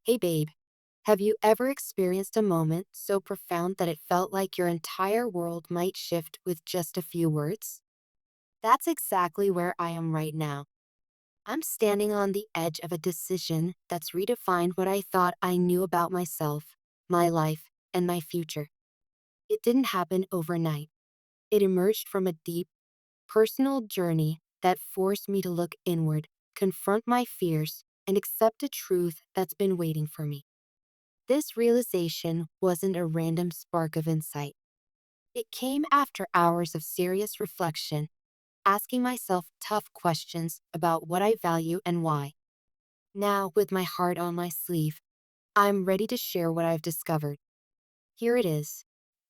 Hey babe, have you ever experienced a moment so profound that it felt like your entire world might shift with just a few words? That's exactly where I am right now. I'm standing on the edge of a decision that's redefined what I thought I knew about myself, my life, and my future. It didn't happen overnight. It emerged from a deep, personal journey that forced me to look inward, confront my fears, and accept a truth that's been waiting for me. This realization wasn't a random spark of insight. It came after hours of serious reflection, asking myself tough questions about what I value and why. Now, with my heart on my sleeve, I'm ready to share what I've discovered. Here it is.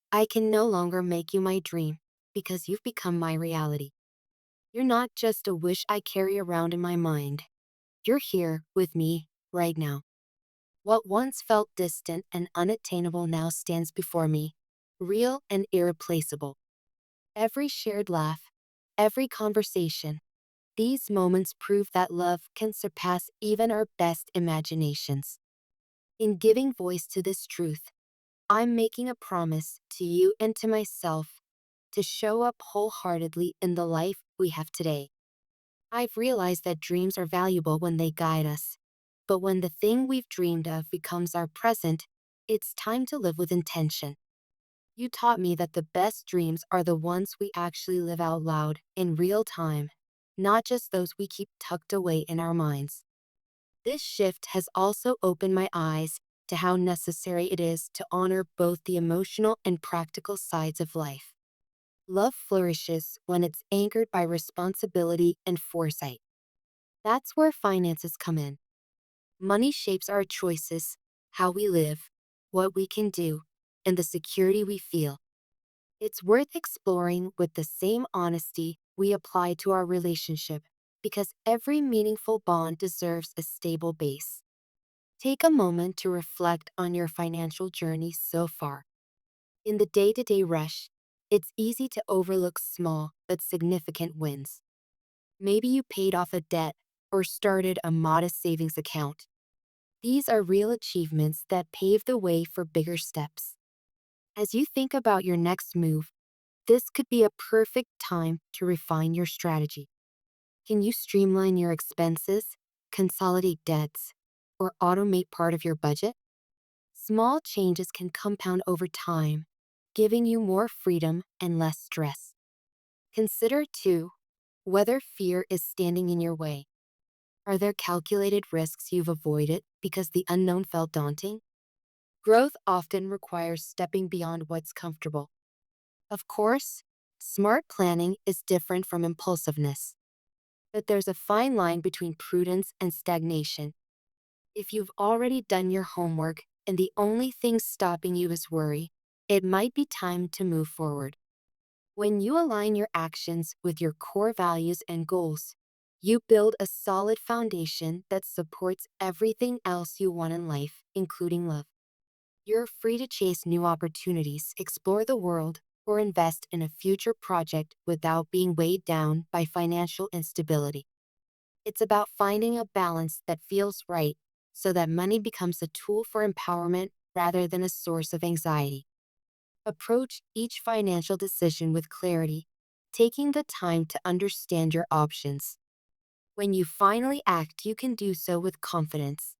I can no longer make you my dream because you've become my reality. You're not just a wish I carry around in my mind. You're here with me right now. What once felt distant and unattainable now stands before me, real and irreplaceable. Every shared laugh, every conversation, these moments prove that love can surpass even our best imaginations. In giving voice to this truth, I'm making a promise to you and to myself to show up wholeheartedly in the life we have today. I've realized that dreams are valuable when they guide us. But when the thing we've dreamed of becomes our present, it's time to live with intention. You taught me that the best dreams are the ones we actually live out loud in real time, not just those we keep tucked away in our minds. This shift has also opened my eyes to how necessary it is to honor both the emotional and practical sides of life. Love flourishes when it's anchored by responsibility and foresight. That's where finances come in. Money shapes our choices, how we live, what we can do, and the security we feel. It's worth exploring with the same honesty we apply to our relationship because every meaningful bond deserves a stable base. Take a moment to reflect on your financial journey so far. In the day to day rush, it's easy to overlook small but significant wins. Maybe you paid off a debt or started a modest savings account. These are real achievements that pave the way for bigger steps. As you think about your next move, this could be a perfect time to refine your strategy. Can you streamline your expenses, consolidate debts, or automate part of your budget? Small changes can compound over time, giving you more freedom and less stress. Consider, too, whether fear is standing in your way. Are there calculated risks you've avoided because the unknown felt daunting? Growth often requires stepping beyond what's comfortable. Of course, smart planning is different from impulsiveness, but there's a fine line between prudence and stagnation. If you've already done your homework and the only thing stopping you is worry, it might be time to move forward. When you align your actions with your core values and goals, you build a solid foundation that supports everything else you want in life, including love. You're free to chase new opportunities, explore the world, or invest in a future project without being weighed down by financial instability. It's about finding a balance that feels right so that money becomes a tool for empowerment rather than a source of anxiety. Approach each financial decision with clarity, taking the time to understand your options. When you finally act, you can do so with confidence.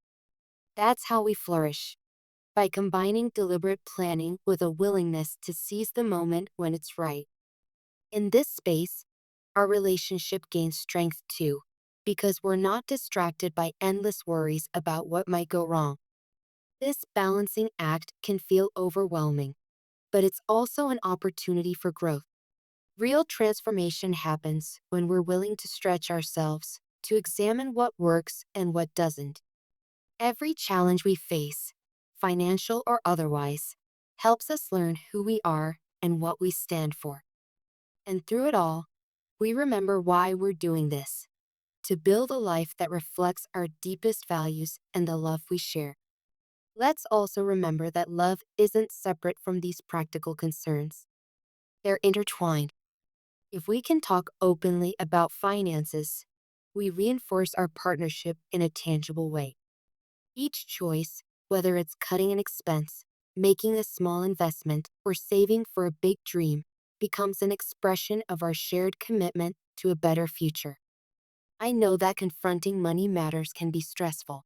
That's how we flourish, by combining deliberate planning with a willingness to seize the moment when it's right. In this space, our relationship gains strength too, because we're not distracted by endless worries about what might go wrong. This balancing act can feel overwhelming, but it's also an opportunity for growth. Real transformation happens when we're willing to stretch ourselves, to examine what works and what doesn't. Every challenge we face, financial or otherwise, helps us learn who we are and what we stand for. And through it all, we remember why we're doing this: to build a life that reflects our deepest values and the love we share. Let's also remember that love isn't separate from these practical concerns. They're intertwined. If we can talk openly about finances, we reinforce our partnership in a tangible way. Each choice, Whether it's cutting an expense, making a small investment, or saving for a big dream, becomes an expression of our shared commitment to a better future. I know that confronting money matters can be stressful.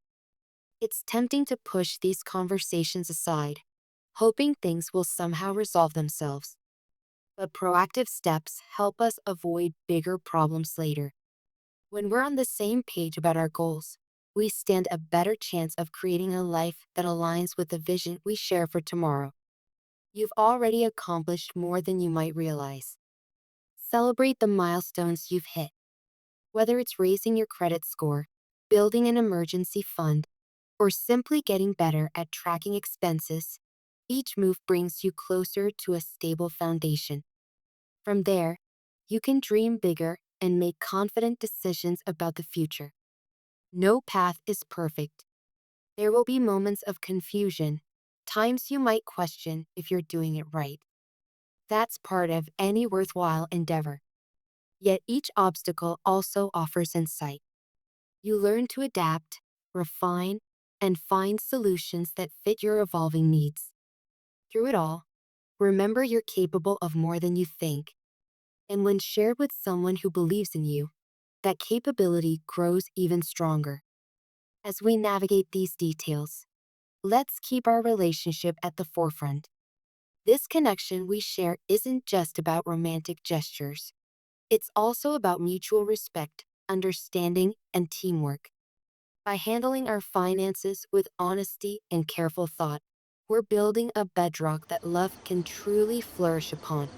It's tempting to push these conversations aside, hoping things will somehow resolve themselves. But proactive steps help us avoid bigger problems later. When we're on the same page about our goals, we stand a better chance of creating a life that aligns with the vision we share for tomorrow. You've already accomplished more than you might realize. Celebrate the milestones you've hit. Whether it's raising your credit score, building an emergency fund, or simply getting better at tracking expenses, each move brings you closer to a stable foundation. From there, you can dream bigger and make confident decisions about the future. No path is perfect. There will be moments of confusion, times you might question if you're doing it right. That's part of any worthwhile endeavor. Yet each obstacle also offers insight. You learn to adapt, refine, and find solutions that fit your evolving needs. Through it all, remember you're capable of more than you think. And when shared with someone who believes in you, that capability grows even stronger. As we navigate these details, let's keep our relationship at the forefront. This connection we share isn't just about romantic gestures. It's also about mutual respect, understanding, and teamwork. By handling our finances with honesty and careful thought, we're building a bedrock that love can truly flourish upon.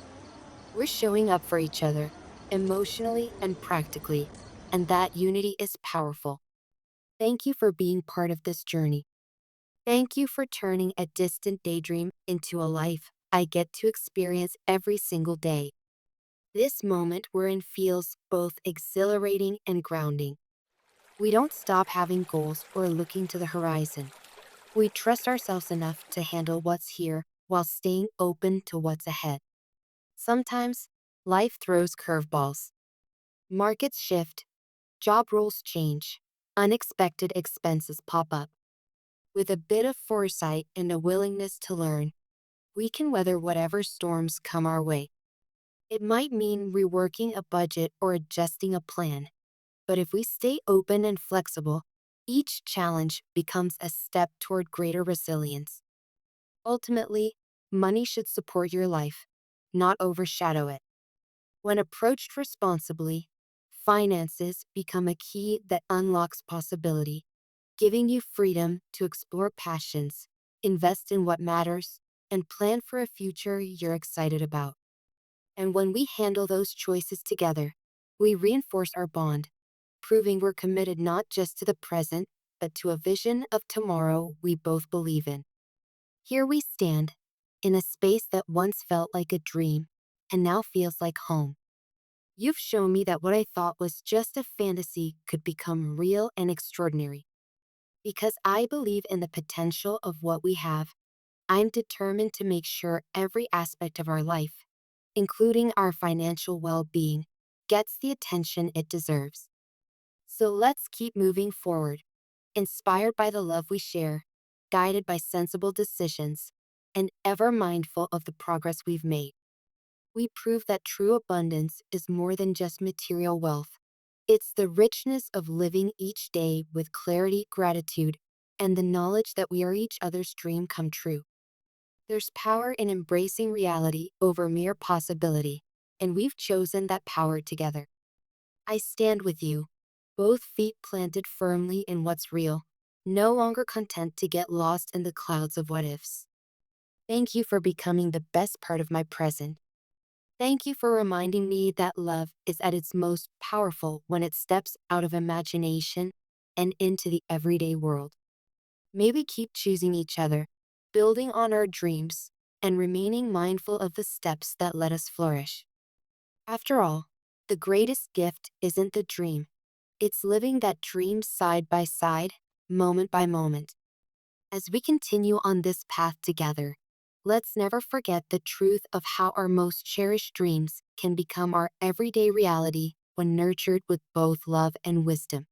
We're showing up for each other, emotionally and practically, and that unity is powerful. Thank you for being part of this journey. Thank you for turning a distant daydream into a life I get to experience every single day. This moment we're in feels both exhilarating and grounding. We don't stop having goals or looking to the horizon. We trust ourselves enough to handle what's here while staying open to what's ahead. Sometimes, life throws curveballs. Markets shift, job roles change, unexpected expenses pop up. With a bit of foresight and a willingness to learn, we can weather whatever storms come our way. It might mean reworking a budget or adjusting a plan, but if we stay open and flexible, each challenge becomes a step toward greater resilience. Ultimately, money should support your life, not overshadow it. When approached responsibly, finances become a key that unlocks possibility, giving you freedom to explore passions, invest in what matters, and plan for a future you're excited about. And when we handle those choices together, we reinforce our bond, proving we're committed not just to the present, but to a vision of tomorrow we both believe in. Here we stand, in a space that once felt like a dream, and now feels like home. You've shown me that what I thought was just a fantasy could become real and extraordinary. Because I believe in the potential of what we have, I'm determined to make sure every aspect of our life, including our financial well-being, gets the attention it deserves. So let's keep moving forward, inspired by the love we share, guided by sensible decisions, and ever mindful of the progress we've made. We prove that true abundance is more than just material wealth. It's the richness of living each day with clarity, gratitude, and the knowledge that we are each other's dream come true. There's power in embracing reality over mere possibility, and we've chosen that power together. I stand with you, both feet planted firmly in what's real, no longer content to get lost in the clouds of what ifs. Thank you for becoming the best part of my present. Thank you for reminding me that love is at its most powerful when it steps out of imagination and into the everyday world. May we keep choosing each other, building on our dreams, and remaining mindful of the steps that let us flourish. After all, the greatest gift isn't the dream. It's living that dream side by side, moment by moment. As we continue on this path together, let's never forget the truth of how our most cherished dreams can become our everyday reality when nurtured with both love and wisdom.